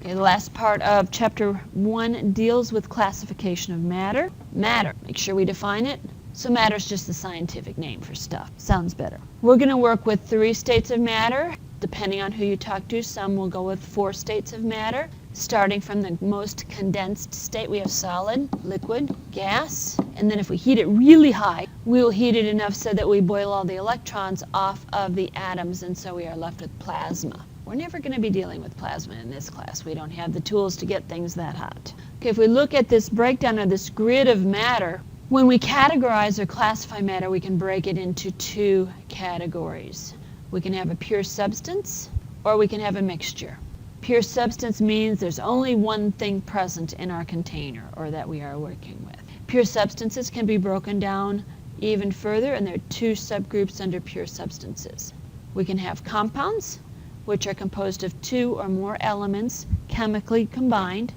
Okay, the last part of Chapter 1 deals with classification of matter. Matter, make sure we define it. So matter is just the scientific name for stuff. Sounds better. We're going to work with 3 states of matter. Depending on who you talk to, some will go with 4 states of matter. Starting from the most condensed state, we have solid, liquid, gas. And then if we heat it really high, we will heat it enough so that we boil all the electrons off of the atoms, and so we are left with plasma. We're never going to be dealing with plasma in this class. We don't have the tools to get things that hot. Okay, if we look at this breakdown of this grid of matter, when we categorize or classify matter, we can break it into 2 categories. We can have a pure substance, or we can have a mixture. Pure substance means there's only one thing present in our container, or that we are working with. Pure substances can be broken down even further, and there are 2 subgroups under pure substances. We can have compounds, which are composed of 2 or more elements chemically combined.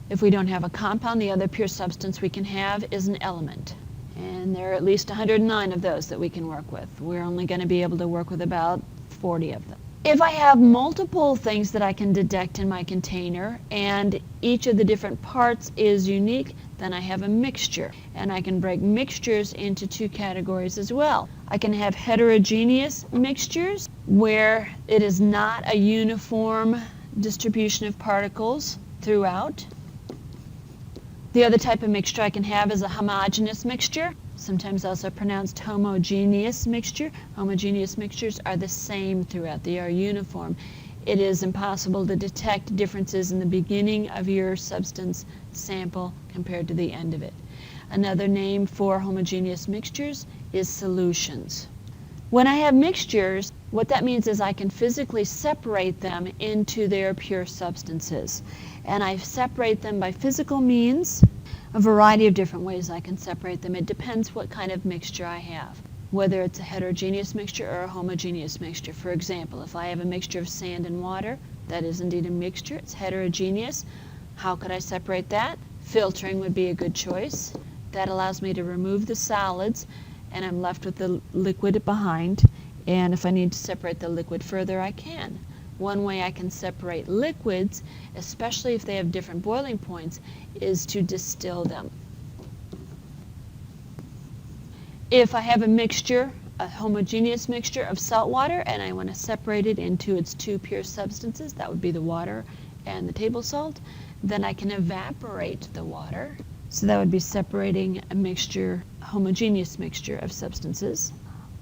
If we don't have a compound, the other pure substance we can have is an element. And there are at least 109 of those that we can work with. We're only going to be able to work with about 40 of them. If I have multiple things that I can detect in my container, and each of the different parts is unique, then I have a mixture. And I can break mixtures into 2 categories as well. I can have heterogeneous mixtures, where it is not a uniform distribution of particles throughout. The other type of mixture I can have is a homogeneous mixture, sometimes also pronounced homogeneous mixture. Homogeneous mixtures are the same throughout. They are uniform. It is impossible to detect differences in the beginning of your substance sample compared to the end of it. Another name for homogeneous mixtures is solutions. When I have mixtures, what that means is I can physically separate them into their pure substances. And I separate them by physical means. A variety of different ways I can separate them. It depends what kind of mixture I have, whether it's a heterogeneous mixture or a homogeneous mixture. For example, if I have a mixture of sand and water, that is indeed a mixture. It's heterogeneous. How could I separate that? Filtering would be a good choice. That allows me to remove the solids, and I'm left with the liquid behind. And if I need to separate the liquid further, I can. One way I can separate liquids, especially if they have different boiling points, is to distill them. If I have a mixture, a homogeneous mixture of salt water, and I want to separate it into its 2 pure substances, that would be the water and the table salt, then I can evaporate the water. So that would be separating a mixture, a homogeneous mixture of substances.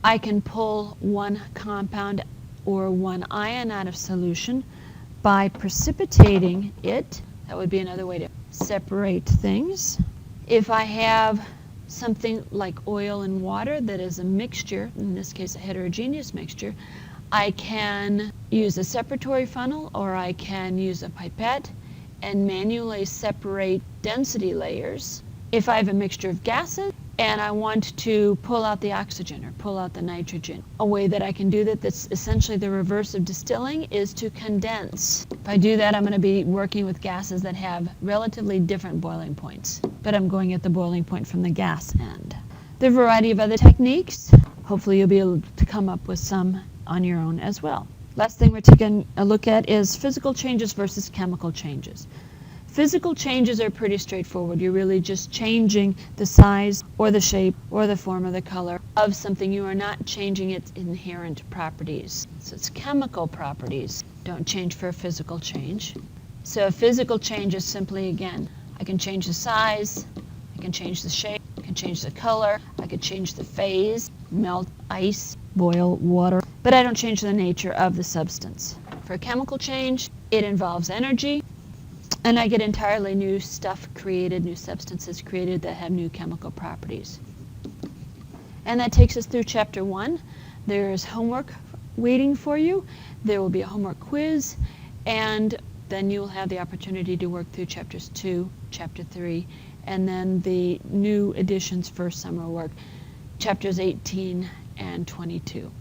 I can pull one compound or one ion out of solution by precipitating it. That would be another way to separate things. If I have something like oil and water that is a mixture, in this case a heterogeneous mixture, I can use a separatory funnel, or I can use a pipette and manually separate density layers. If I have a mixture of gases and I want to pull out the oxygen or pull out the nitrogen, a way that I can do that that's essentially the reverse of distilling is to condense. If I do that, I'm going to be working with gases that have relatively different boiling points, but I'm going at the boiling point from the gas end. There are a variety of other techniques. Hopefully you'll be able to come up with some on your own as well. Last thing we're taking a look at is physical changes versus chemical changes. Physical changes are pretty straightforward. You're really just changing the size or the shape or the form or the color of something. You are not changing its inherent properties. So its chemical properties don't change for a physical change. So a physical change is simply, again, I can change the size, I can change the shape, I can change the color, I could change the phase, melt ice, boil water, but I don't change the nature of the substance. For a chemical change, it involves energy, and I get entirely new stuff created, new substances created that have new chemical properties. And that takes us through Chapter 1. There is homework waiting for you. There will be a homework quiz, and then you will have the opportunity to work through Chapters 2, Chapter 3, and then the new additions for summer work, Chapters 18 and 22.